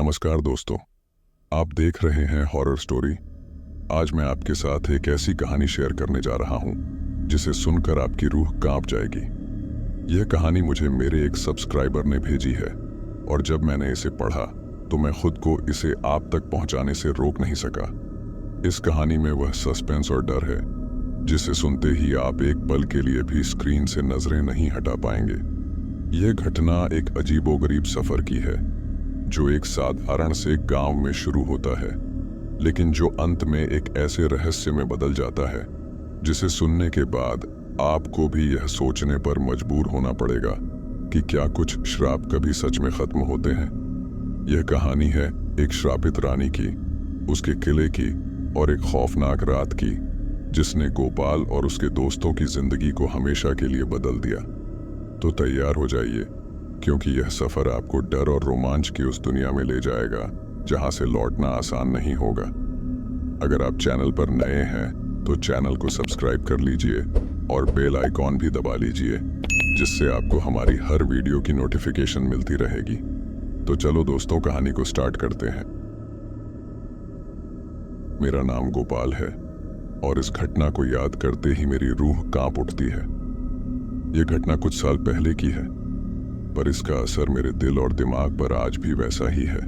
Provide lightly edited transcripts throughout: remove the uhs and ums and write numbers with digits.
नमस्कार दोस्तों, आप देख रहे हैं हॉरर स्टोरी। आज मैं आपके साथ एक ऐसी कहानी शेयर करने जा रहा हूं जिसे सुनकर आपकी रूह कांप जाएगी। यह कहानी मुझे मेरे एक सब्सक्राइबर ने भेजी है और जब मैंने इसे पढ़ा तो मैं खुद को इसे आप तक पहुंचाने से रोक नहीं सका। इस कहानी में वह सस्पेंस और डर है जिसे सुनते ही आप एक पल के लिए भी स्क्रीन से नजरें नहीं हटा पाएंगे। यह घटना एक अजीबोगरीब सफर की है जो एक साधारण से गांव में शुरू होता है, लेकिन जो अंत में एक ऐसे रहस्य में बदल जाता है जिसे सुनने के बाद आपको भी यह सोचने पर मजबूर होना पड़ेगा कि क्या कुछ श्राप कभी सच में खत्म होते हैं। यह कहानी है एक श्रापित रानी की, उसके किले की और एक खौफनाक रात की जिसने गोपाल और उसके दोस्तों की जिंदगी को हमेशा के लिए बदल दिया। तो तैयार हो जाइए, क्योंकि यह सफर आपको डर और रोमांच की उस दुनिया में ले जाएगा जहां से लौटना आसान नहीं होगा। अगर आप चैनल पर नए हैं तो चैनल को सब्सक्राइब कर लीजिए और बेल आइकॉन भी दबा लीजिए, जिससे आपको हमारी हर वीडियो की नोटिफिकेशन मिलती रहेगी। तो चलो दोस्तों, कहानी को स्टार्ट करते हैं। मेरा नाम गोपाल है और इस घटना को याद करते ही मेरी रूह कांप उठती है। यह घटना कुछ साल पहले की है, पर इसका असर मेरे दिल और दिमाग पर आज भी वैसा ही है।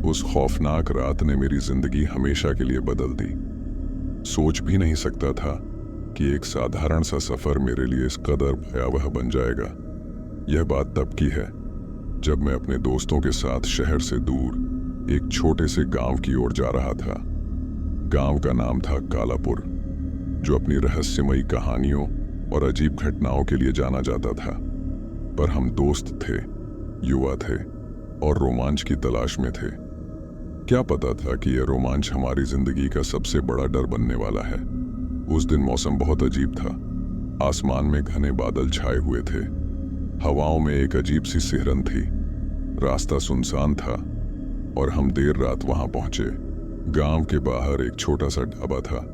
उस खौफनाक रात ने मेरी जिंदगी हमेशा के लिए बदल दी। सोच भी नहीं सकता था कि एक साधारण सा सफर मेरे लिए इस कदर भयावह बन जाएगा। यह बात तब की है जब मैं अपने दोस्तों के साथ शहर से दूर एक छोटे से गांव की ओर जा रहा था। गांव का नाम था कालापुर, जो अपनी रहस्यमयी कहानियों और अजीब घटनाओं के लिए जाना जाता था। पर हम दोस्त थे, युवा थे और रोमांच की तलाश में थे। क्या पता था कि यह रोमांच हमारी जिंदगी का सबसे बड़ा डर बनने वाला है। उस दिन मौसम बहुत अजीब था। आसमान में घने बादल छाए हुए थे, हवाओं में एक अजीब सी सिहरन थी, रास्ता सुनसान था और हम देर रात वहां पहुंचे। गांव के बाहर एक छोटा सा ढाबा था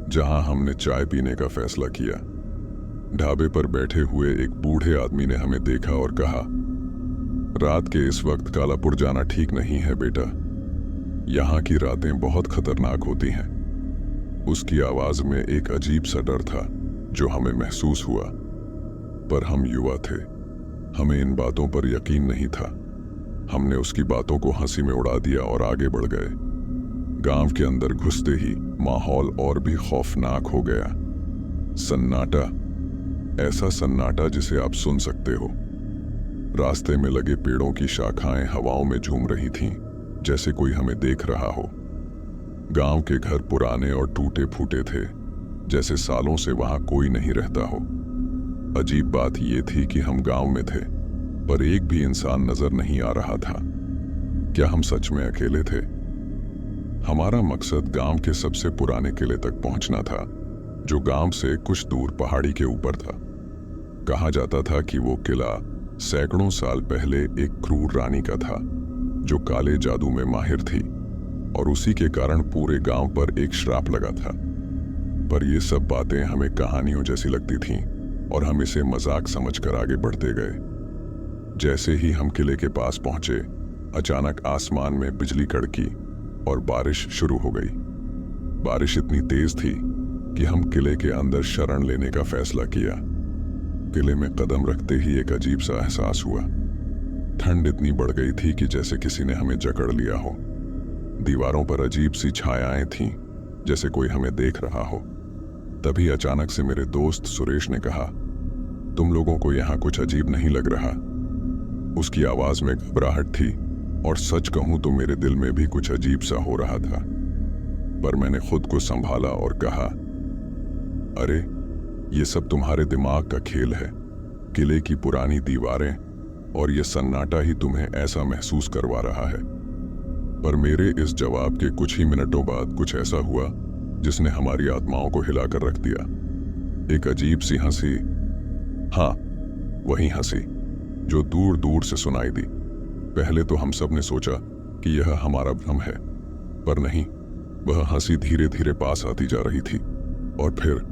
जहां हमने चाय पीने का फैसला किया। ढाबे पर बैठे हुए एक बूढ़े आदमी ने हमें देखा और कहा, रात के इस वक्त कालापुर जाना ठीक नहीं है बेटा, यहाँ की रातें बहुत खतरनाक होती हैं। उसकी आवाज में एक अजीब सा डर था जो हमें महसूस हुआ, पर हम युवा थे, हमें इन बातों पर यकीन नहीं था। हमने उसकी बातों को हंसी में उड़ा दिया और आगे बढ़ गए। गांव के अंदर घुसते ही माहौल और भी खौफनाक हो गया। सन्नाटा, ऐसा सन्नाटा जिसे आप सुन सकते हो। रास्ते में लगे पेड़ों की शाखाएं हवाओं में झूम रही थीं, जैसे कोई हमें देख रहा हो। गांव के घर पुराने और टूटे फूटे थे, जैसे सालों से वहां कोई नहीं रहता हो। अजीब बात यह थी कि हम गांव में थे, पर एक भी इंसान नजर नहीं आ रहा था। क्या हम सच में अकेले थे? हमारा मकसद गांव के सबसे पुराने किले तक पहुंचना था, जो गांव से कुछ दूर पहाड़ी के ऊपर था। कहा जाता था कि वो किला सैकड़ों साल पहले एक क्रूर रानी का था जो काले जादू में माहिर थी, और उसी के कारण पूरे गांव पर एक श्राप लगा था। पर ये सब बातें हमें कहानियों जैसी लगती थीं और हम इसे मजाक समझकर आगे बढ़ते गए। जैसे ही हम किले के पास पहुंचे, अचानक आसमान में बिजली कड़की और बारिश शुरू हो गई। बारिश इतनी तेज थी कि हम किले के अंदर शरण लेने का फैसला किया। किले में कदम रखते ही एक अजीब सा एहसास हुआ। ठंड इतनी बढ़ गई थी कि जैसे किसी ने हमें जकड़ लिया हो। दीवारों पर अजीब सी छायाएं थीं, जैसे कोई हमें देख रहा हो। तभी अचानक से मेरे दोस्त सुरेश ने कहा, तुम लोगों को यहाँ कुछ अजीब नहीं लग रहा? उसकी आवाज में घबराहट थी और सच कहूं तो मेरे दिल में भी कुछ अजीब सा हो रहा था। पर मैंने खुद को संभाला और कहा, अरे ये सब तुम्हारे दिमाग का खेल है। किले की पुरानी दीवारें और ये सन्नाटा ही तुम्हें ऐसा महसूस करवा रहा है। पर मेरे इस जवाब के कुछ ही मिनटों बाद कुछ ऐसा हुआ जिसने हमारी आत्माओं को हिलाकर रख दिया। एक अजीब सी हंसी, हाँ वही हंसी जो दूर दूर से सुनाई दी। पहले तो हम सब ने सोचा कि यह हमारा भ्रम है, पर नहीं, वह हंसी धीरे धीरे पास आती जा रही थी और फिर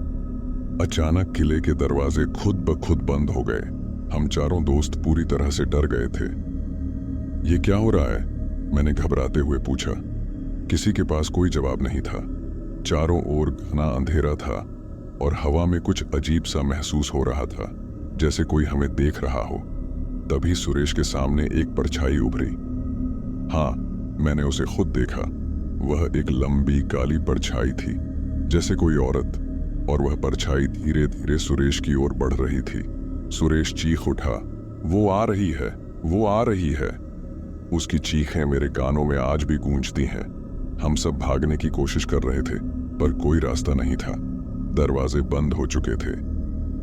अचानक किले के दरवाजे खुद ब खुद बंद हो गए। हम चारों दोस्त पूरी तरह से डर गए थे। ये क्या हो रहा है? मैंने घबराते हुए पूछा। किसी के पास कोई जवाब नहीं था। चारों ओर घना अंधेरा था और हवा में कुछ अजीब सा महसूस हो रहा था, जैसे कोई हमें देख रहा हो। तभी सुरेश के सामने एक परछाई उभरी। हाँ, मैंने उसे खुद देखा। वह एक लंबी काली परछाई थी, जैसे कोई औरत, और वह परछाई धीरे धीरे सुरेश की ओर बढ़ रही थी। सुरेश चीख उठा, वो आ रही है, वो आ रही है। उसकी चीखें मेरे कानों में आज भी गूंजती हैं। हम सब भागने की कोशिश कर रहे थे, पर कोई रास्ता नहीं था। दरवाजे बंद हो चुके थे।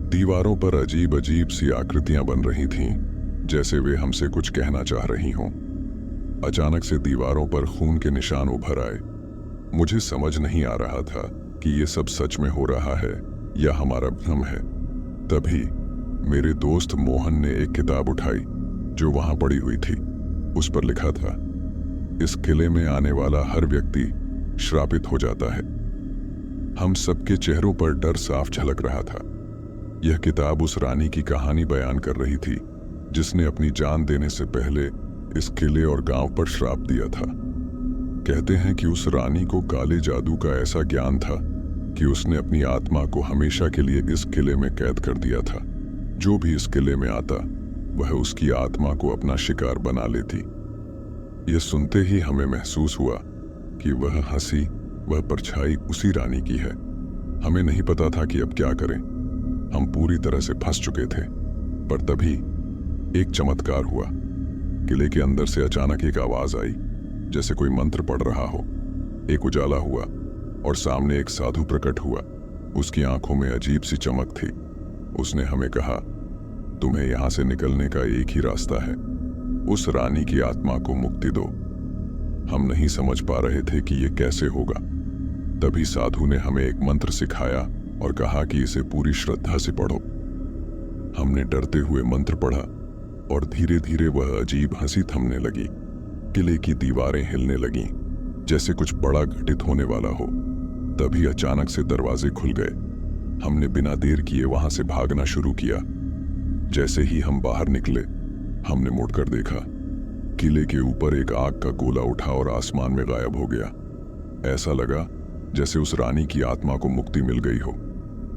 दीवारों पर अजीब अजीब सी आकृतियां बन रही थीं, जैसे वे हमसे कुछ कहना चाह रही हों। अचानक से दीवारों पर खून के निशान उभर आए। मुझे समझ नहीं आ रहा था कि ये सब सच में हो रहा है या हमारा भ्रम है। तभी मेरे दोस्त मोहन ने एक किताब उठाई जो वहां पड़ी हुई थी। उस पर लिखा था, इस किले में आने वाला हर व्यक्ति श्रापित हो जाता है। हम सबके चेहरों पर डर साफ झलक रहा था। यह किताब उस रानी की कहानी बयान कर रही थी जिसने अपनी जान देने से पहले इस किले और गांव पर श्राप दिया था। कहते हैं कि उस रानी को काले जादू का ऐसा ज्ञान था कि उसने अपनी आत्मा को हमेशा के लिए इस किले में कैद कर दिया था। जो भी इस किले में आता, वह उसकी आत्मा को अपना शिकार बना लेती। यह सुनते ही हमें महसूस हुआ कि वह हंसी, वह परछाई उसी रानी की है। हमें नहीं पता था कि अब क्या करें। हम पूरी तरह से फंस चुके थे। पर तभी एक चमत्कार हुआ। किले के अंदर से अचानक एक आवाज आई, जैसे कोई मंत्र पढ़ रहा हो। एक उजाला हुआ और सामने एक साधु प्रकट हुआ। उसकी आंखों में अजीब सी चमक थी। उसने हमें कहा, तुम्हें यहां से निकलने का एक ही रास्ता है, उस रानी की आत्मा को मुक्ति दो। हम नहीं समझ पा रहे थे कि यह कैसे होगा। तभी साधु ने हमें एक मंत्र सिखाया और कहा कि इसे पूरी श्रद्धा से पढ़ो। हमने डरते हुए मंत्र पढ़ा और धीरे धीरे वह अजीब हंसी थमने लगी। किले की दीवारें हिलने लगीं, जैसे कुछ बड़ा घटित होने वाला हो। तभी अचानक से दरवाजे खुल गए। हमने बिना देर किए वहां से भागना शुरू किया। जैसे ही हम बाहर निकले, हमने मुड़कर देखा। किले के ऊपर एक आग का गोला उठा और आसमान में गायब हो गया। ऐसा लगा जैसे उस रानी की आत्मा को मुक्ति मिल गई हो।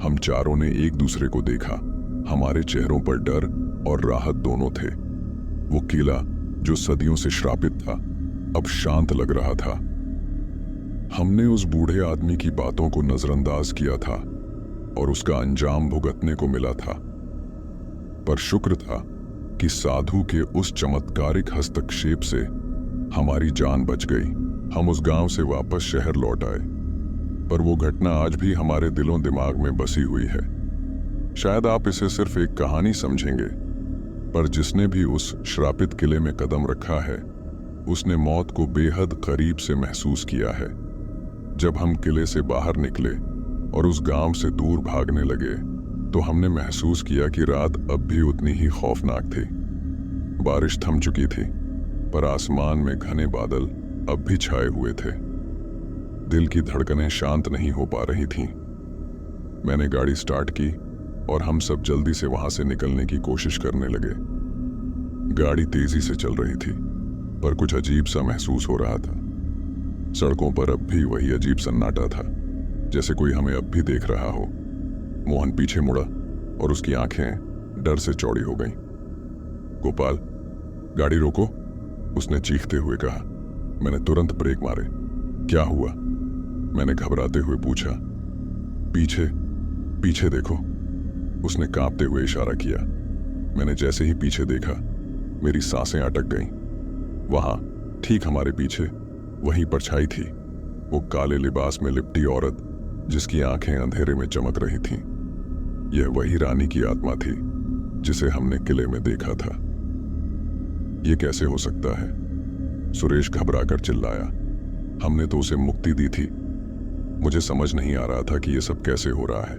हम चारों ने एक दूसरे को देखा। हमारे चेहरों पर डर और राहत दोनों थे। वो किला जो सदियों से श्रापित था, अब शांत लग रहा था। हमने उस बूढ़े आदमी की बातों को नजरअंदाज किया था और उसका अंजाम भुगतने को मिला था। पर शुक्र था कि साधु के उस चमत्कारिक हस्तक्षेप से हमारी जान बच गई। हम उस गांव से वापस शहर लौट आए, पर वो घटना आज भी हमारे दिलों दिमाग में बसी हुई है। शायद आप इसे सिर्फ एक कहानी समझेंगे, पर जिसने भी उस श्रापित किले में कदम रखा है, उसने मौत को बेहद करीब से महसूस किया है। जब हम किले से बाहर निकले और उस गांव से दूर भागने लगे, तो हमने महसूस किया कि रात अब भी उतनी ही खौफनाक थी। बारिश थम चुकी थी, पर आसमान में घने बादल अब भी छाए हुए थे। दिल की धड़कनें शांत नहीं हो पा रही थीं। मैंने गाड़ी स्टार्ट की और हम सब जल्दी से वहां से निकलने की कोशिश करने लगे। गाड़ी तेजी से चल रही थी, पर कुछ अजीब सा महसूस हो रहा था। सड़कों पर अब भी वही अजीब सन्नाटा था, जैसे कोई हमें अब भी देख रहा हो। मोहन पीछे मुड़ा और उसकी आंखें डर से चौड़ी हो गईं। गोपाल, गाड़ी रोको, उसने चीखते हुए कहा। मैंने तुरंत ब्रेक मारे। क्या हुआ? मैंने घबराते हुए पूछा। पीछे, पीछे देखो, उसने कांपते हुए इशारा किया। मैंने जैसे ही पीछे देखा, मेरी सांसें अटक गईं। वहां ठीक हमारे पीछे वही परछाई थी, वो काले लिबास में लिपटी औरत जिसकी आंखें अंधेरे में चमक रही थीं। यह वही रानी की आत्मा थी जिसे हमने किले में देखा था। यह कैसे हो सकता है? सुरेश घबराकर चिल्लाया। हमने तो उसे मुक्ति दी थी। मुझे समझ नहीं आ रहा था कि यह सब कैसे हो रहा है।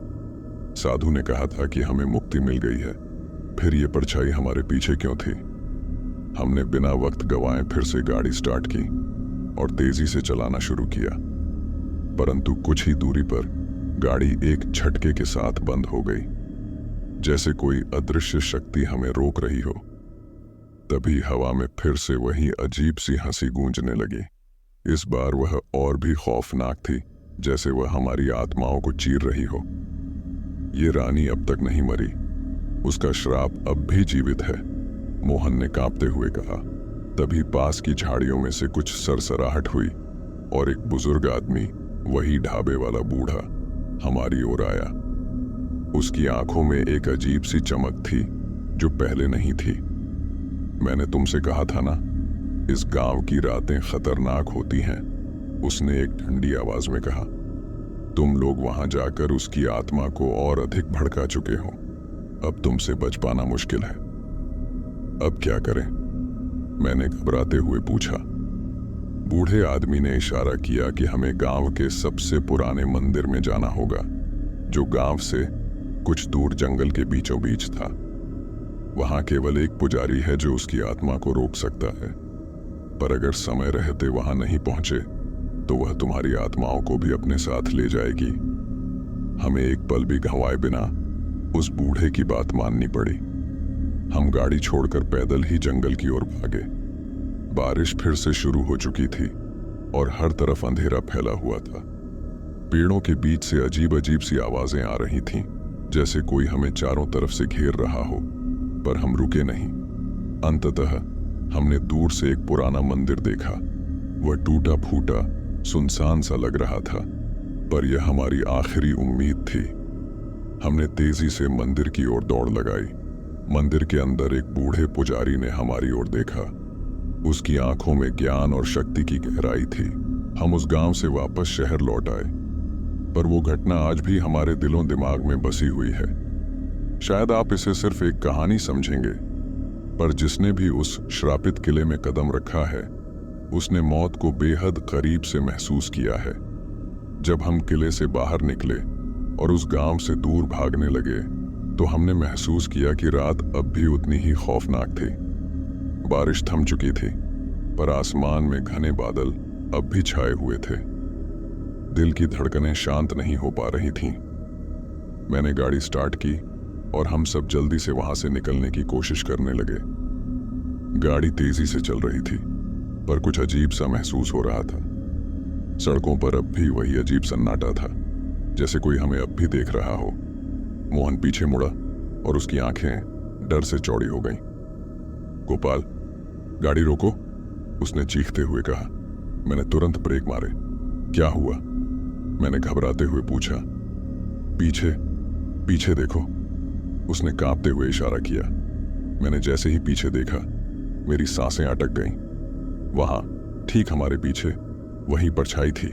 साधु ने कहा था कि हमें मुक्ति मिल गई है, फिर यह परछाई हमारे पीछे क्यों थी? हमने बिना वक्त गंवाए फिर से गाड़ी स्टार्ट की और तेजी से चलाना शुरू किया, परंतु कुछ ही दूरी पर गाड़ी एक झटके के साथ बंद हो गई, जैसे कोई अदृश्य शक्ति हमें रोक रही हो। तभी हवा में फिर से वही अजीब सी हंसी गूंजने लगी। इस बार वह और भी खौफनाक थी, जैसे वह हमारी आत्माओं को चीर रही हो। ये रानी अब तक नहीं मरी, उसका श्राप अब भी जीवित है, मोहन ने कांपते हुए कहा। तभी पास की झाड़ियों में से कुछ सरसराहट हुई और एक बुजुर्ग आदमी, वही ढाबे वाला बूढ़ा, हमारी ओर आया। उसकी आंखों में एक अजीब सी चमक थी जो पहले नहीं थी। मैंने तुमसे कहा था ना, इस गांव की रातें खतरनाक होती हैं, उसने एक ठंडी आवाज में कहा। तुम लोग वहां जाकर उसकी आत्मा को और अधिक भड़का चुके हो, अब तुमसे बच पाना मुश्किल है। अब क्या करें? मैंने घबराते हुए पूछा। बूढ़े आदमी ने इशारा किया कि हमें गांव के सबसे पुराने मंदिर में जाना होगा, जो गांव से कुछ दूर जंगल के बीचों बीच था। वहां केवल एक पुजारी है जो उसकी आत्मा को रोक सकता है, पर अगर समय रहते वहां नहीं पहुंचे तो वह तुम्हारी आत्माओं को भी अपने साथ ले जाएगी। हमें एक पल भी गंवाए बिना उस बूढ़े की बात माननी पड़ी। हम गाड़ी छोड़कर पैदल ही जंगल की ओर भागे। बारिश फिर से शुरू हो चुकी थी और हर तरफ अंधेरा फैला हुआ था। पेड़ों के बीच से अजीब अजीब सी आवाजें आ रही थीं, जैसे कोई हमें चारों तरफ से घेर रहा हो, पर हम रुके नहीं। अंततः हमने दूर से एक पुराना मंदिर देखा। वह टूटा फूटा, सुनसान सा लग रहा था, पर यह हमारी आखिरी उम्मीद थी। हमने तेजी से मंदिर की ओर दौड़ लगाई। मंदिर के अंदर एक बूढ़े पुजारी ने हमारी ओर देखा। उसकी आंखों में ज्ञान और शक्ति की गहराई थी। हम उस गांव से वापस शहर लौट आए, पर वो घटना आज भी हमारे दिलों दिमाग में बसी हुई है। शायद आप इसे सिर्फ एक कहानी समझेंगे, पर जिसने भी उस श्रापित किले में कदम रखा है, उसने मौत को बेहद करीब से महसूस किया है। जब हम किले से बाहर निकले और उस गांव से दूर भागने लगे, तो हमने महसूस किया कि रात अब भी उतनी ही खौफनाक थी। बारिश थम चुकी थी, पर आसमान में घने बादल अब भी छाए हुए थे। दिल की धड़कनें शांत नहीं हो पा रही थीं। मैंने गाड़ी स्टार्ट की और हम सब जल्दी से वहां से निकलने की कोशिश करने लगे। गाड़ी तेजी से चल रही थी, पर कुछ अजीब सा महसूस हो रहा था। सड़कों पर अब भी वही अजीब सन्नाटा था, जैसे कोई हमें अब भी देख रहा हो। मोहन पीछे मुड़ा और उसकी आंखें डर से चौड़ी हो गईं। गोपाल, गाड़ी रोको, उसने चीखते हुए कहा। मैंने तुरंत ब्रेक मारे। क्या हुआ? मैंने घबराते हुए पूछा। पीछे, पीछे देखो, उसने कांपते हुए इशारा किया। मैंने जैसे ही पीछे देखा, मेरी सांसें अटक गईं। वहां ठीक हमारे पीछे वही परछाई थी,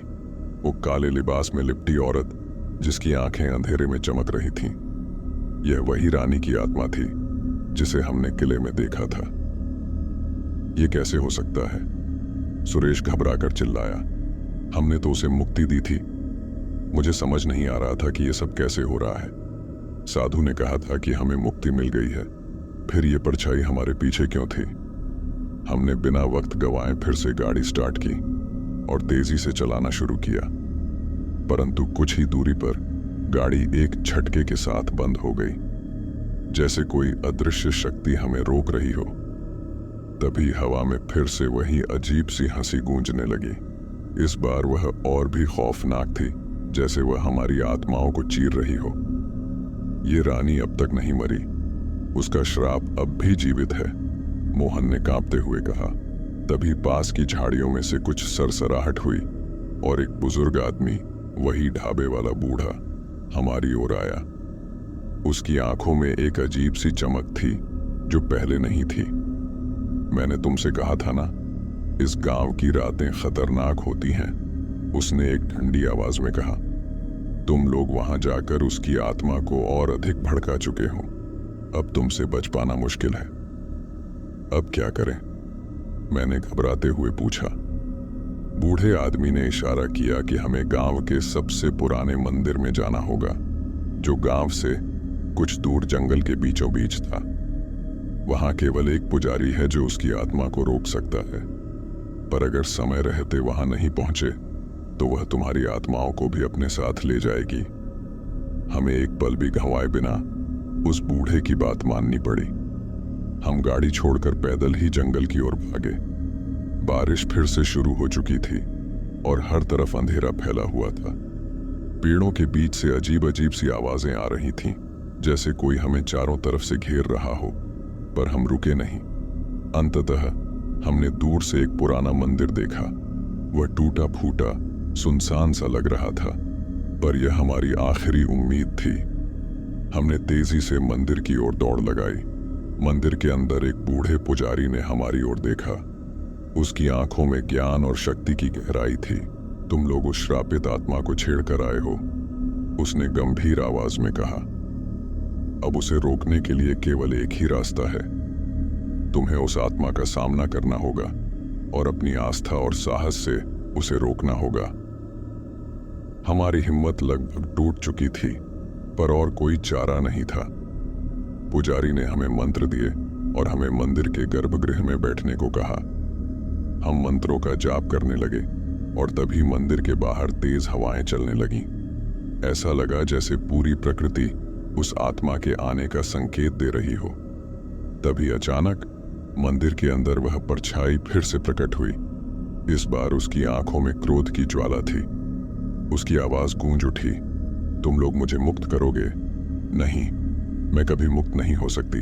वो काले लिबास में लिपटी औरत जिसकी आंखें अंधेरे में चमक रही थीं। यह वही रानी की आत्मा थी जिसे हमने किले में देखा था। यह कैसे हो सकता है? सुरेश घबराकर चिल्लाया। हमने तो उसे मुक्ति दी थी। मुझे समझ नहीं आ रहा था कि यह सब कैसे हो रहा है। साधु ने कहा था कि हमें मुक्ति मिल गई है, फिर यह परछाई हमारे पीछे क्यों थी? हमने बिना वक्त गंवाए फिर से गाड़ी स्टार्ट की और तेजी से चलाना शुरू किया, परंतु कुछ ही दूरी पर गाड़ी एक झटके के साथ बंद हो गई, जैसे कोई अदृश्य शक्ति हमें रोक रही हो। तभी हवा में फिर से वही अजीब सी हंसी गूंजने लगी। इस बार वह और भी खौफनाक थी, जैसे वह हमारी आत्माओं को चीर रही हो। ये रानी अब तक नहीं मरी, उसका श्राप अब भी जीवित है, मोहन ने कांपते हुए कहा। तभी पास की झाड़ियों में से कुछ सरसराहट हुई और एक बुजुर्ग आदमी, वही ढाबे वाला बूढ़ा, हमारी ओर आया। उसकी आंखों में एक अजीब सी चमक थी जो पहले नहीं थी। मैंने तुमसे कहा था ना, इस गांव की रातें खतरनाक होती हैं, उसने एक ठंडी आवाज में कहा। तुम लोग वहां जाकर उसकी आत्मा को और अधिक भड़का चुके हो, अब तुमसे बच पाना मुश्किल है। अब क्या करें? मैंने घबराते हुए पूछा। बूढ़े आदमी ने इशारा किया कि हमें गांव के सबसे पुराने मंदिर में जाना होगा, जो गांव से कुछ दूर जंगल के बीचों बीच था। वहां केवल एक पुजारी है जो उसकी आत्मा को रोक सकता है, पर अगर समय रहते वहां नहीं पहुंचे तो वह तुम्हारी आत्माओं को भी अपने साथ ले जाएगी। हमें एक पल भी गंवाए बिना उस बूढ़े की बात माननी पड़ी। हम गाड़ी छोड़कर पैदल ही जंगल की ओर भागे। बारिश फिर से शुरू हो चुकी थी और हर तरफ अंधेरा फैला हुआ था। पेड़ों के बीच से अजीब अजीब सी आवाजें आ रही थीं, जैसे कोई हमें चारों तरफ से घेर रहा हो, पर हम रुके नहीं। अंततः हमने दूर से एक पुराना मंदिर देखा। वह टूटा फूटा सुनसान सा लग रहा था, पर यह हमारी आखिरी उम्मीद थी। हमने तेजी से मंदिर की ओर दौड़ लगाई। मंदिर के अंदर एक बूढ़े पुजारी ने हमारी ओर देखा। उसकी आंखों में ज्ञान और शक्ति की गहराई थी। तुम लोग उस श्रापित आत्मा को छेड़कर आए हो, उसने गंभीर आवाज में कहा। अब उसे रोकने के लिए केवल एक ही रास्ता है। तुम्हें उस आत्मा का सामना करना होगा और अपनी आस्था और साहस से उसे रोकना होगा। हमारी हिम्मत लगभग टूट चुकी थी, पर और कोई चारा नहीं था। पुजारी ने हमें मंत्र दिए और हमें मंदिर के गर्भगृह में बैठने को कहा। हम मंत्रों का जाप करने लगे और तभी मंदिर के बाहर तेज हवाएं चलने लगीं। ऐसा लगा जैसे पूरी प्रकृति उस आत्मा के आने का संकेत दे रही हो। तभी अचानक मंदिर के अंदर वह परछाई फिर से प्रकट हुई। इस बार उसकी आंखों में क्रोध की ज्वाला थी। उसकी आवाज गूंज उठी, तुम लोग मुझे मुक्त करोगे? नहीं, मैं कभी मुक्त नहीं हो सकती।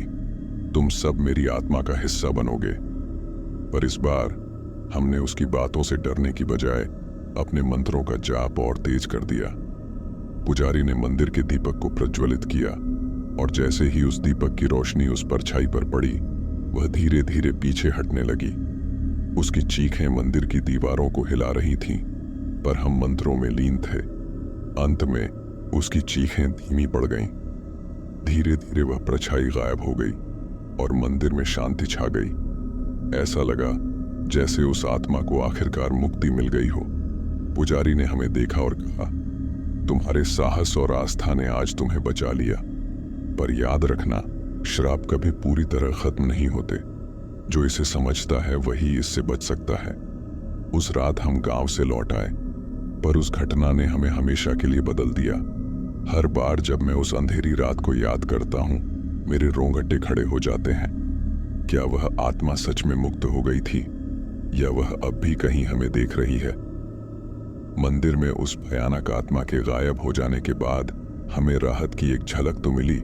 तुम सब मेरी आत्मा का हिस्सा बनोगे। पर इस बार हमने उसकी बातों से डरने की बजाय अपने मंत्रों का जाप और तेज कर दिया। पुजारी ने मंदिर के दीपक को प्रज्वलित किया और जैसे ही उस दीपक की रोशनी उस परछाई पर पड़ी, वह धीरे धीरे पीछे हटने लगी। उसकी चीखें मंदिर की दीवारों को हिला रही थीं, पर हम मंत्रों में लीन थे। अंत में उसकी चीखें धीमी पड़ गईं। धीरे धीरे वह परछाई गायब हो गई और मंदिर में शांति छा गई। ऐसा लगा जैसे उस आत्मा को आखिरकार मुक्ति मिल गई हो। पुजारी ने हमें देखा और कहा, तुम्हारे साहस और आस्था ने आज तुम्हें बचा लिया, पर याद रखना, श्राप कभी पूरी तरह खत्म नहीं होते। जो इसे समझता है वही इससे बच सकता है। उस रात हम गांव से लौट आए, पर उस घटना ने हमें हमेशा के लिए बदल दिया। हर बार जब मैं उस अंधेरी रात को याद करता हूं, मेरे रोंगटे खड़े हो जाते हैं। क्या वह आत्मा सच में मुक्त हो गई थी, या वह अब भी कहीं हमें देख रही है? मंदिर में उस भयानक आत्मा के गायब हो जाने के बाद हमें राहत की एक झलक तो मिली,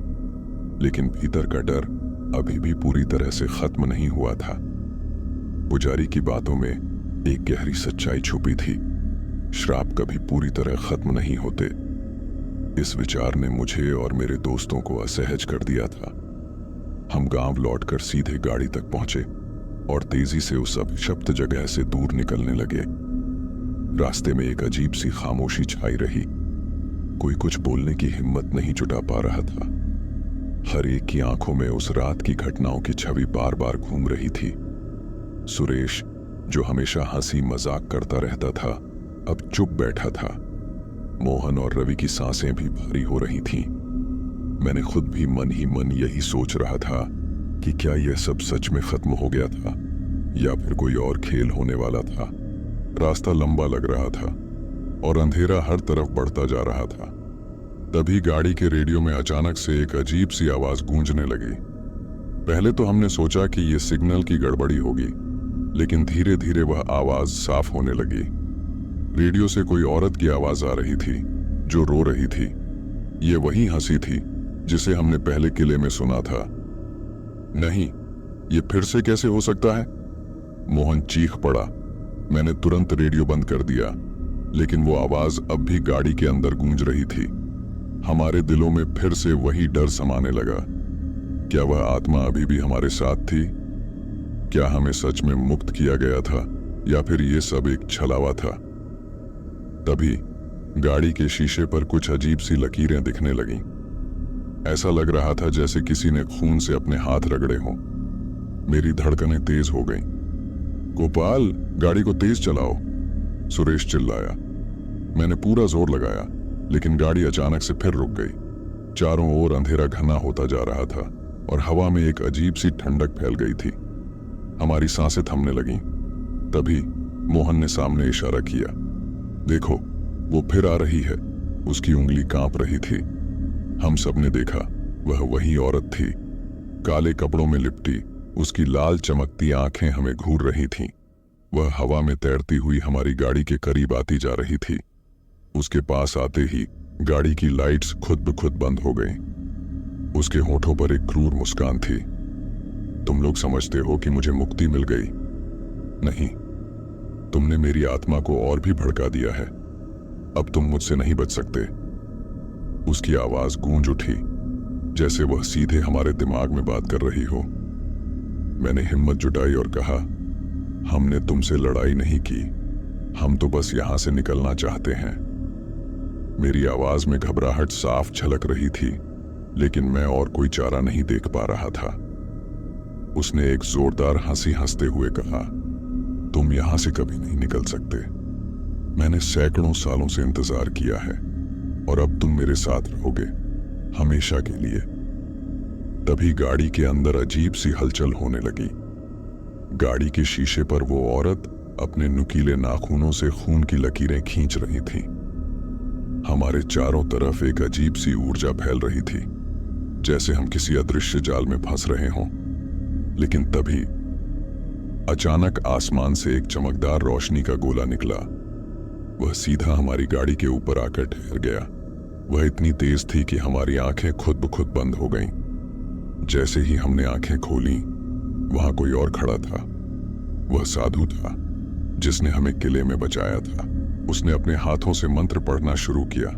लेकिन भीतर का डर अभी भी पूरी तरह से खत्म नहीं हुआ था। पुजारी की बातों में एक गहरी सच्चाई छुपी थी। श्राप कभी पूरी तरह खत्म नहीं होते। इस विचार ने मुझे और मेरे दोस्तों को असहज कर दिया था। हम गांव लौटकर सीधे गाड़ी तक पहुंचे और तेजी से उस अभिशप्त जगह से दूर निकलने लगे। रास्ते में एक अजीब सी खामोशी छाई रही। कोई कुछ बोलने की हिम्मत नहीं जुटा पा रहा था। हर एक की आंखों में उस रात की घटनाओं की छवि बार बार घूम रही थी। सुरेश, जो हमेशा हंसी मजाक करता रहता था, अब चुप बैठा था। मोहन और रवि की सांसें भी भारी हो रही थीं। मैंने खुद भी मन ही मन यही सोच रहा था कि क्या यह सब सच में खत्म हो गया था या फिर कोई और खेल होने वाला था। रास्ता लंबा लग रहा था और अंधेरा हर तरफ बढ़ता जा रहा था। तभी गाड़ी के रेडियो में अचानक से एक अजीब सी आवाज गूंजने लगी। पहले तो हमने सोचा कि यह सिग्नल की गड़बड़ी होगी, लेकिन धीरे धीरे वह आवाज साफ होने लगी। रेडियो से कोई औरत की आवाज आ रही थी जो रो रही थी। यह वही हंसी थी जिसे हमने पहले किले में सुना था। नहीं, ये फिर से कैसे हो सकता है? मोहन चीख पड़ा। मैंने तुरंत रेडियो बंद कर दिया, लेकिन वो आवाज अब भी गाड़ी के अंदर गूंज रही थी। हमारे दिलों में फिर से वही डर समाने लगा। क्या वह आत्मा अभी भी हमारे साथ थी? क्या हमें सच में मुक्त किया गया था या फिर ये सब एक छलावा था? तभी गाड़ी के शीशे पर कुछ अजीब सी लकीरें दिखने लगीं। ऐसा लग रहा था जैसे किसी ने खून से अपने हाथ रगड़े हों। मेरी धड़कनें तेज हो गईं। गोपाल, गाड़ी को तेज चलाओ, सुरेश चिल्लाया। मैंने पूरा जोर लगाया, लेकिन गाड़ी अचानक से फिर रुक गई। चारों ओर अंधेरा घना होता जा रहा था और हवा में एक अजीब सी ठंडक फैल गई थी। हमारी सांसें थमने लगीं। तभी मोहन ने सामने इशारा किया। देखो, वो फिर आ रही है। उसकी उंगली कांप रही थी। हम सब ने देखा, वह वही औरत थी, काले कपड़ों में लिपटी, उसकी लाल चमकती आंखें हमें घूर रही थीं। वह हवा में तैरती हुई हमारी गाड़ी के करीब आती जा रही थी। उसके पास आते ही गाड़ी की लाइट्स खुद ब खुद बंद हो गईं। उसके होठों पर एक क्रूर मुस्कान थी। तुम लोग समझते हो कि मुझे मुक्ति मिल गई? नहीं, तुमने मेरी आत्मा को और भी भड़का दिया है। अब तुम मुझसे नहीं बच सकते। उसकी आवाज गूंज उठी, जैसे वह सीधे हमारे दिमाग में बात कर रही हो। मैंने हिम्मत जुटाई और कहा, हमने तुमसे लड़ाई नहीं की, हम तो बस यहां से निकलना चाहते हैं। मेरी आवाज में घबराहट साफ झलक रही थी, लेकिन मैं और कोई चारा नहीं देख पा रहा था। उसने एक जोरदार हंसी हंसते हुए कहा, तुम यहां से कभी नहीं निकल सकते। मैंने सैकड़ों सालों से इंतजार किया है और अब तुम मेरे साथ रहोगे, हमेशा के लिए। तभी गाड़ी के अंदर अजीब सी हलचल होने लगी। गाड़ी के शीशे पर वो औरत अपने नुकीले नाखूनों से खून की लकीरें खींच रही थी। हमारे चारों तरफ एक अजीब सी ऊर्जा फैल रही थी, जैसे हम किसी अदृश्य जाल में फंस रहे हों। लेकिन तभी अचानक आसमान से एक चमकदार रोशनी का गोला निकला। वह सीधा हमारी गाड़ी के ऊपर आकर ठहर गया। वह इतनी तेज थी कि हमारी आंखें खुद ब खुद बंद हो गईं। जैसे ही हमने आंखें खोली, वहां कोई और खड़ा था। वह साधु था जिसने हमें किले में बचाया था। उसने अपने हाथों से मंत्र पढ़ना शुरू किया।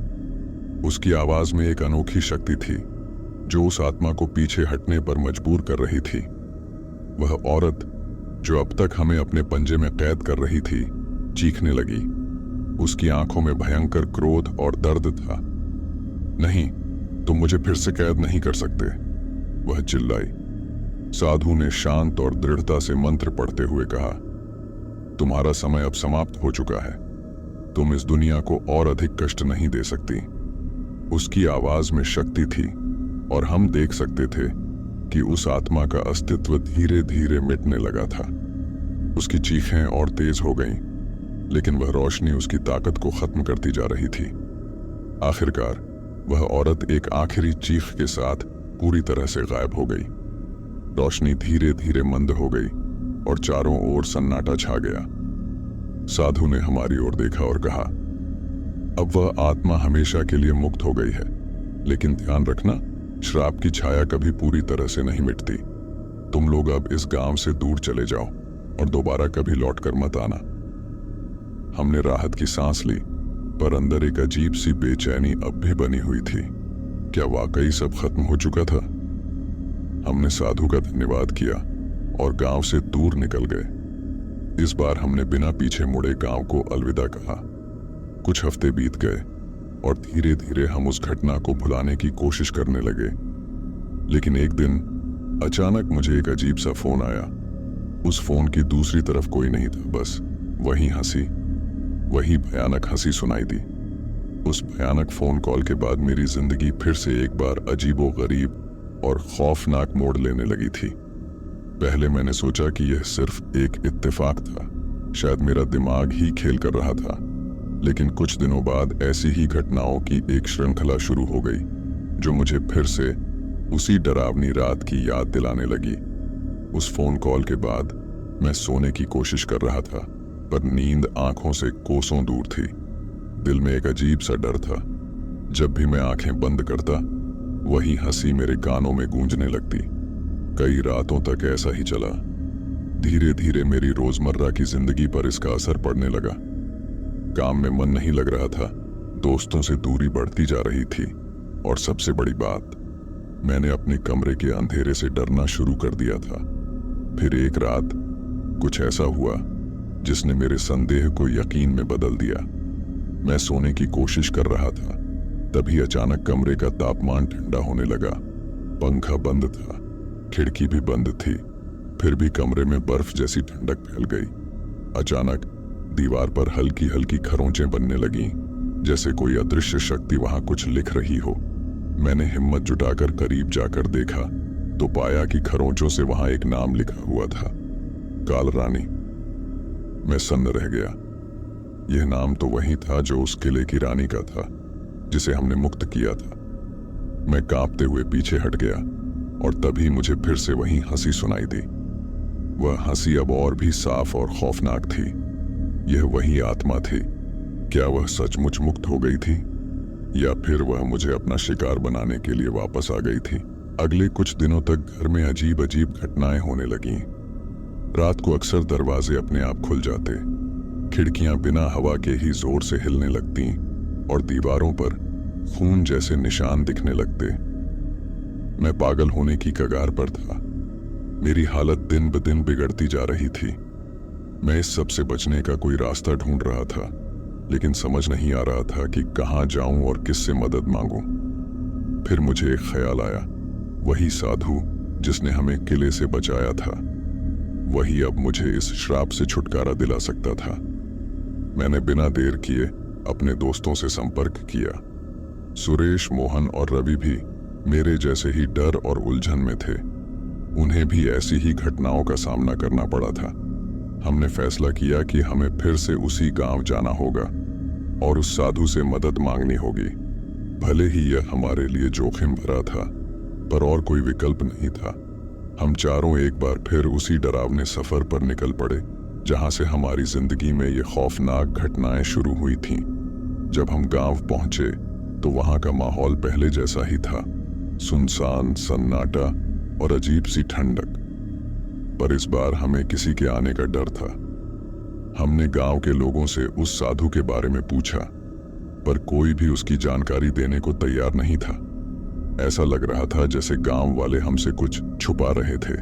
उसकी आवाज में एक अनोखी शक्ति थी जो उस आत्मा को पीछे हटने पर मजबूर कर रही थी। वह औरत जो अब तक हमें अपने पंजे में कैद कर रही थी, चीखने लगी। उसकी आंखों में भयंकर क्रोध और दर्द था। नहीं, तुम मुझे फिर से कैद नहीं कर सकते, वह चिल्लाई। साधु ने शांत और दृढ़ता से मंत्र पढ़ते हुए कहा, तुम्हारा समय अब समाप्त हो चुका है। तुम इस दुनिया को और अधिक कष्ट नहीं दे सकती। उसकी आवाज में शक्ति थी और हम देख सकते थे कि उस आत्मा का अस्तित्व धीरे धीरे मिटने लगा था। उसकी चीखें और तेज हो गईं, लेकिन वह रोशनी उसकी ताकत को खत्म करती जा रही थी। आखिरकार वह औरत एक आखिरी चीख के साथ पूरी तरह से गायब हो गई। रोशनी धीरे धीरे मंद हो गई और चारों ओर सन्नाटा छा गया। साधु ने हमारी ओर देखा और कहा, अब वह आत्मा हमेशा के लिए मुक्त हो गई है, लेकिन ध्यान रखना, श्राप की छाया कभी पूरी तरह से नहीं मिटती। तुम लोग अब इस गांव से दूर चले जाओ और दोबारा कभी लौटकर मत आना। हमने राहत की सांस ली, पर अंदर एक अजीब सी बेचैनी अब भी बनी हुई थी। क्या वाकई सब खत्म हो चुका था? हमने साधु का धन्यवाद किया और गांव से दूर निकल गए। इस बार हमने बिना पीछे मुड़े गांव को अलविदा कहा। कुछ हफ्ते बीत गए और धीरे धीरे हम उस घटना को भुलाने की कोशिश करने लगे। लेकिन एक दिन अचानक मुझे एक अजीब सा फोन आया। उस फोन की दूसरी तरफ कोई नहीं था, बस वही हंसी, वही भयानक हंसी सुनाई दी। उस भयानक फोन कॉल के बाद मेरी जिंदगी फिर से एक बार अजीबोगरीब और खौफनाक मोड़ लेने लगी थी। पहले मैंने सोचा कि यह सिर्फ एक इत्तेफाक था, शायद मेरा दिमाग ही खेल कर रहा था। लेकिन कुछ दिनों बाद ऐसी ही घटनाओं की एक श्रृंखला शुरू हो गई, जो मुझे फिर से उसी डरावनी रात की याद दिलाने लगी। उस फोन कॉल के बाद मैं सोने की कोशिश कर रहा था, पर नींद आंखों से कोसों दूर थी। दिल में एक अजीब सा डर था। जब भी मैं आंखें बंद करता, वही हंसी मेरे कानों में गूंजने लगती। कई रातों तक ऐसा ही चला। धीरे धीरे मेरी रोजमर्रा की जिंदगी पर इसका असर पड़ने लगा। काम में मन नहीं लग रहा था, दोस्तों से दूरी बढ़ती जा रही थी, और सबसे बड़ी बात, मैंने अपने कमरे के अंधेरे से डरना शुरू कर दिया था। फिर एक रात कुछ ऐसा हुआ जिसने मेरे संदेह को यकीन में बदल दिया। मैं सोने की कोशिश कर रहा था, तभी अचानक कमरे का तापमान ठंडा होने लगा। पंखा बंद था, खिड़की भी बंद थी, फिर भी कमरे में बर्फ जैसी ठंडक फैल गई। अचानक दीवार पर हल्की हल्की खरोंचें बनने लगीं, जैसे कोई अदृश्य शक्ति वहां कुछ लिख रही हो। मैंने हिम्मत जुटाकर करीब जाकर देखा तो पाया कि खरोंचों से वहां एक नाम लिखा हुआ था, काल रानी। मैं सन्न रह गया। यह नाम तो वही था जो उस किले की रानी का था, जिसे हमने मुक्त किया था। मैं कांपते हुए पीछे हट गया और तभी मुझे फिर से वही हंसी सुनाई दी। वह हंसी अब और भी साफ और खौफनाक थी। यह वही आत्मा थी। क्या वह सचमुच मुक्त हो गई थी, या फिर वह मुझे अपना शिकार बनाने के लिए वापस आ गई थी? अगले कुछ दिनों तक घर में अजीब अजीब घटनाएं होने लगीं। रात को अक्सर दरवाजे अपने आप खुल जाते, खिड़कियां बिना हवा के ही जोर से हिलने लगती और दीवारों पर खून जैसे निशान दिखने लगते। मैं पागल होने की कगार पर था। मेरी हालत दिन ब दिन बिगड़ती जा रही थी। मैं इस सब से बचने का कोई रास्ता ढूंढ रहा था, लेकिन समझ नहीं आ रहा था कि कहां जाऊं और किससे मदद मांगूं। फिर मुझे एक ख्याल आया, वही साधु जिसने हमें किले से बचाया था, वही अब मुझे इस श्राप से छुटकारा दिला सकता था। मैंने बिना देर किए अपने दोस्तों से संपर्क किया। सुरेश, मोहन और रवि भी मेरे जैसे ही डर और उलझन में थे। उन्हें भी ऐसी ही घटनाओं का सामना करना पड़ा था। हमने फैसला किया कि हमें फिर से उसी गांव जाना होगा और उस साधु से मदद मांगनी होगी। भले ही यह हमारे लिए जोखिम भरा था, पर और कोई विकल्प नहीं था। हम चारों एक बार फिर उसी डरावने सफर पर निकल पड़े जहां से हमारी जिंदगी में ये खौफनाक घटनाएं शुरू हुई थीं। जब हम गांव पहुंचे तो वहां का माहौल पहले जैसा ही था, सुनसान, सन्नाटा और अजीब सी ठंडक। पर इस बार हमें किसी के आने का डर था। हमने गांव के लोगों से उस साधु के बारे में पूछा, पर कोई भी उसकी जानकारी देने को तैयार नहीं था। ऐसा लग रहा था जैसे गांव वाले हमसे कुछ छुपा रहे थे।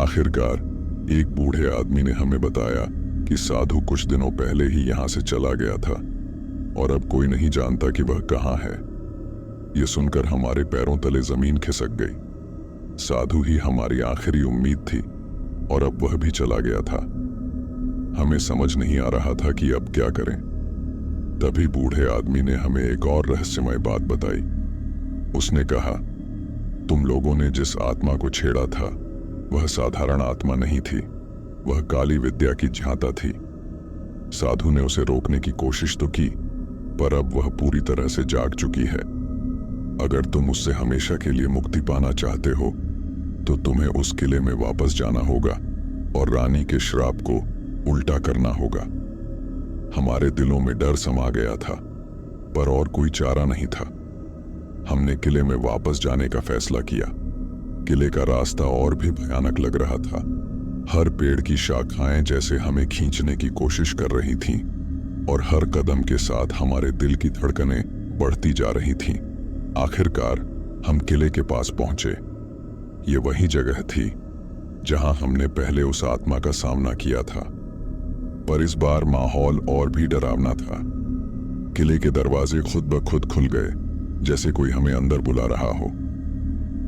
आखिरकार एक बूढ़े आदमी ने हमें बताया कि साधु कुछ दिनों पहले ही यहां से चला गया था और अब कोई नहीं जानता कि वह कहां है। यह सुनकर हमारे पैरों तले जमीन खिसक गई। साधु ही हमारी आखिरी उम्मीद थी और अब वह भी चला गया था। हमें समझ नहीं आ रहा था कि अब क्या करें। तभी बूढ़े आदमी ने हमें एक और रहस्यमय बात बताई। उसने कहा, तुम लोगों ने जिस आत्मा को छेड़ा था वह साधारण आत्मा नहीं थी, वह काली विद्या की झांता थी। साधु ने उसे रोकने की कोशिश तो की, पर अब वह पूरी तरह से जाग चुकी है। अगर तुम उससे हमेशा के लिए मुक्ति पाना चाहते हो तो तुम्हें उस किले में वापस जाना होगा और रानी के श्राप को उल्टा करना होगा। हमारे दिलों में डर समा गया था, पर और कोई चारा नहीं था। हमने किले में वापस जाने का फैसला किया। किले का रास्ता और भी भयानक लग रहा था। हर पेड़ की शाखाएं जैसे हमें खींचने की कोशिश कर रही थीं और हर कदम के साथ हमारे दिल की धड़कनें बढ़ती जा रही थीं। आखिरकार हम किले के पास पहुंचे। ये वही जगह थी जहां हमने पहले उस आत्मा का सामना किया था, पर इस बार माहौल और भी डरावना था। किले के दरवाजे खुद ब खुद खुल गए, जैसे कोई हमें अंदर बुला रहा हो।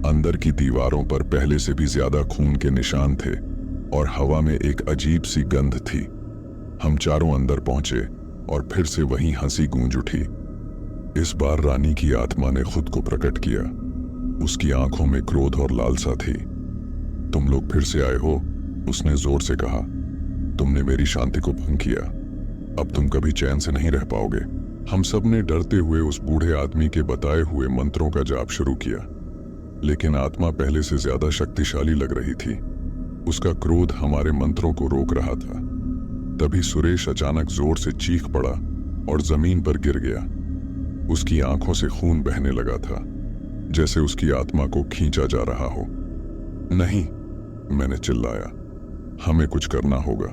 अंदर की दीवारों पर पहले से भी ज्यादा खून के निशान थे और हवा में एक अजीब सी गंध थी। हम चारों अंदर पहुंचे और फिर से वही हंसी गूंज उठी। इस बार रानी की आत्मा ने खुद को प्रकट किया। उसकी आंखों में क्रोध और लालसा थी। तुम लोग फिर से आए हो, उसने जोर से कहा। तुमने मेरी शांति को भंग किया। अब तुम कभी चैन से नहीं रह पाओगे। हम सब ने डरते हुए उस बूढ़े आदमी के बताए हुए मंत्रों का जाप शुरू किया, लेकिन आत्मा पहले से ज्यादा शक्तिशाली लग रही थी। उसका क्रोध हमारे मंत्रों को रोक रहा था। तभी सुरेश अचानक जोर से चीख पड़ा और जमीन पर गिर गया। उसकी आंखों से खून बहने लगा था, जैसे उसकी आत्मा को खींचा जा रहा हो। नहीं, मैंने चिल्लाया, हमें कुछ करना होगा।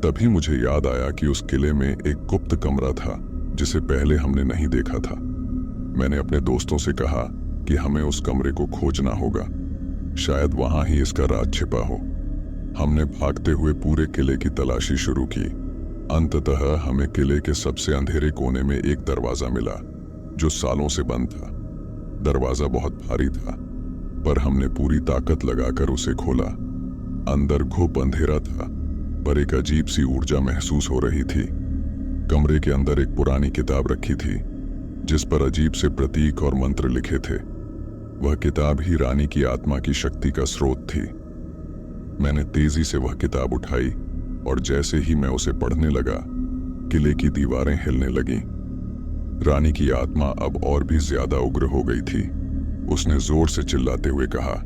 तभी मुझे याद आया कि उस किले में एक गुप्त कमरा था जिसे पहले हमने नहीं देखा था। मैंने अपने दोस्तों से कहा कि हमें उस कमरे को खोजना होगा, शायद वहां ही इसका राज छिपा हो। हमने भागते हुए पूरे किले की तलाशी शुरू की। अंततः हमें किले के सबसे अंधेरे कोने में एक दरवाजा मिला जो सालों से बंद था। दरवाजा बहुत भारी था, पर हमने पूरी ताकत लगाकर उसे खोला। अंदर घुप अंधेरा था, पर एक अजीब सी ऊर्जा महसूस हो रही थी। कमरे के अंदर एक पुरानी किताब रखी थी जिस पर अजीब से प्रतीक और मंत्र लिखे थे। वह किताब ही रानी की आत्मा की शक्ति का स्रोत थी। मैंने तेजी से वह किताब उठाई और जैसे ही मैं उसे पढ़ने लगा, किले की दीवारें हिलने लगीं। रानी की आत्मा अब और भी ज्यादा उग्र हो गई थी। उसने जोर से चिल्लाते हुए कहा,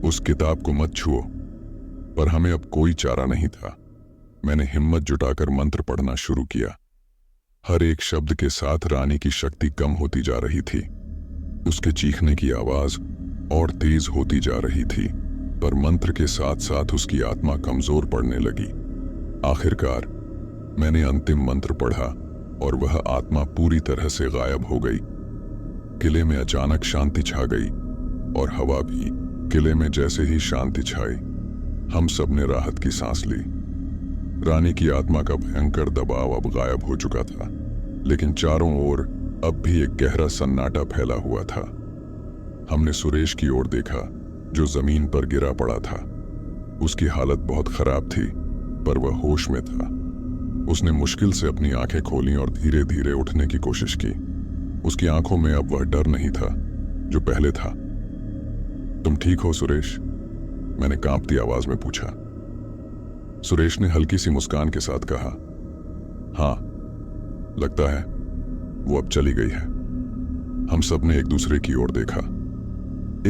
उस किताब को मत छुओ। पर हमें अब कोई चारा नहीं था। मैंने हिम्मत जुटाकर मंत्र पढ़ना शुरू किया। हर एक शब्द के साथ रानी की शक्ति कम होती जा रही थी। उसके चीखने की आवाज और तेज होती जा रही थी, पर मंत्र के साथ साथ उसकी आत्मा कमजोर पड़ने लगी। आखिरकार मैंने अंतिम मंत्र पढ़ा और वह आत्मा पूरी तरह से गायब हो गई। किले में अचानक शांति छा गई और हवा भी किले में जैसे ही शांति छाई, हम सब ने राहत की सांस ली। रानी की आत्मा का भयंकर दबाव अब गायब हो चुका था, लेकिन चारों ओर अब भी एक गहरा सन्नाटा फैला हुआ था। हमने सुरेश की ओर देखा, जो जमीन पर गिरा पड़ा था। उसकी हालत बहुत खराब थी, पर वह होश में था। उसने मुश्किल से अपनी आंखें खोलीं और धीरे धीरे उठने की कोशिश की। उसकी आंखों में अब वह डर नहीं था जो पहले था। तुम ठीक हो सुरेश? मैंने कांपती आवाज में पूछा। सुरेश ने हल्की सी मुस्कान के साथ कहा, हाँ, लगता है वो अब चली गई है। हम सब ने एक दूसरे की ओर देखा।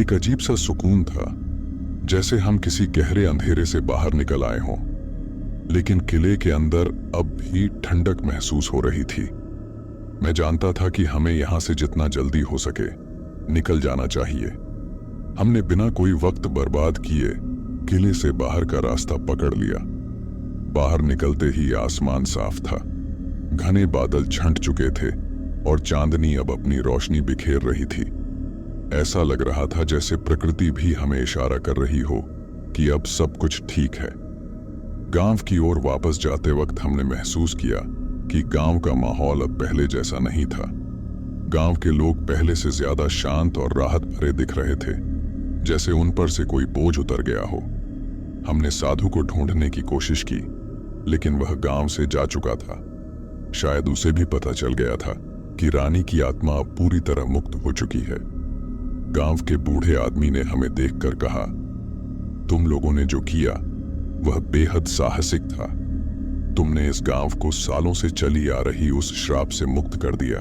एक अजीब सा सुकून था, जैसे हम किसी गहरे अंधेरे से बाहर निकल आए हों। लेकिन किले के अंदर अब भी ठंडक महसूस हो रही थी। मैं जानता था कि हमें यहां से जितना जल्दी हो सके निकल जाना चाहिए। हमने बिना कोई वक्त बर्बाद किए किले से बाहर का रास्ता पकड़ लिया। बाहर निकलते ही आसमान साफ था। घने बादल छंट चुके थे और चांदनी अब अपनी रोशनी बिखेर रही थी। ऐसा लग रहा था जैसे प्रकृति भी हमें इशारा कर रही हो कि अब सब कुछ ठीक है। गांव की ओर वापस जाते वक्त हमने महसूस किया कि गांव का माहौल अब पहले जैसा नहीं था। गांव के लोग पहले से ज्यादा शांत और राहत भरे दिख रहे थे, जैसे उन पर से कोई बोझ उतर गया हो। हमने साधु को ढूंढने की कोशिश की, लेकिन वह गांव से जा चुका था। शायद उसे भी पता चल गया था कि रानी की आत्मा अब पूरी तरह मुक्त हो चुकी है। गांव के बूढ़े आदमी ने हमें देखकर कहा, तुम लोगों ने जो किया वह बेहद साहसिक था। तुमने इस गांव को सालों से चली आ रही उस श्राप से मुक्त कर दिया।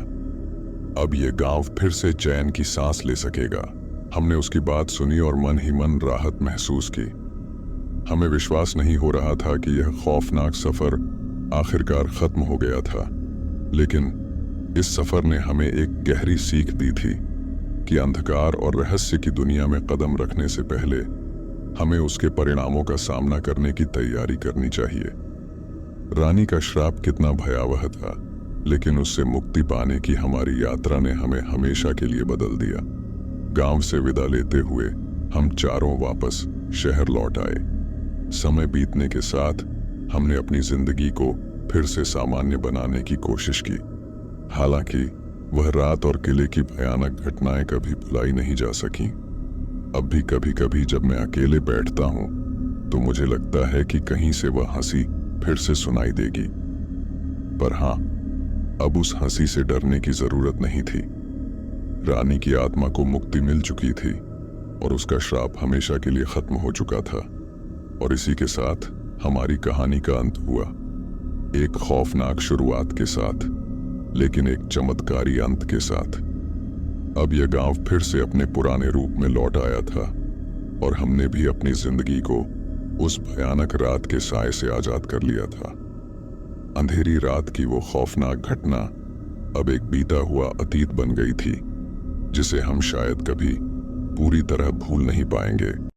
अब यह गांव फिर से चैन की सांस ले सकेगा। हमने उसकी बात सुनी और मन ही मन राहत महसूस की। हमें विश्वास नहीं हो रहा था कि यह खौफनाक सफर आखिरकार खत्म हो गया था, लेकिन इस सफर ने हमें एक गहरी सीख दी थी कि अंधकार और रहस्य की दुनिया में कदम रखने से पहले हमें उसके परिणामों का सामना करने की तैयारी करनी चाहिए। रानी का श्राप कितना भयावह था, लेकिन उससे मुक्ति पाने की हमारी यात्रा ने हमें हमेशा के लिए बदल दिया। गांव से विदा लेते हुए हम चारों वापस शहर लौट आए। समय बीतने के साथ हमने अपनी जिंदगी को फिर से सामान्य बनाने की कोशिश की। हालांकि वह रात और किले की भयानक घटनाएं कभी भुलाई नहीं जा सकी। अब भी कभी कभी जब मैं अकेले बैठता हूं तो मुझे लगता है कि कहीं से वह हंसी फिर से सुनाई देगी। पर हां, अब उस हंसी से डरने की जरूरत नहीं थी। रानी की आत्मा को मुक्ति मिल चुकी थी और उसका श्राप हमेशा के लिए खत्म हो चुका था। और इसी के साथ हमारी कहानी का अंत हुआ। एक खौफनाक शुरुआत के साथ, लेकिन एक चमत्कारी अंत के साथ। अब यह गांव फिर से अपने पुराने रूप में लौट आया था और हमने भी अपनी जिंदगी को उस भयानक रात के साए से आजाद कर लिया था। अंधेरी रात की वो खौफनाक घटना अब एक बीता हुआ अतीत बन गई थी, जिसे हम शायद कभी पूरी तरह भूल नहीं पाएंगे।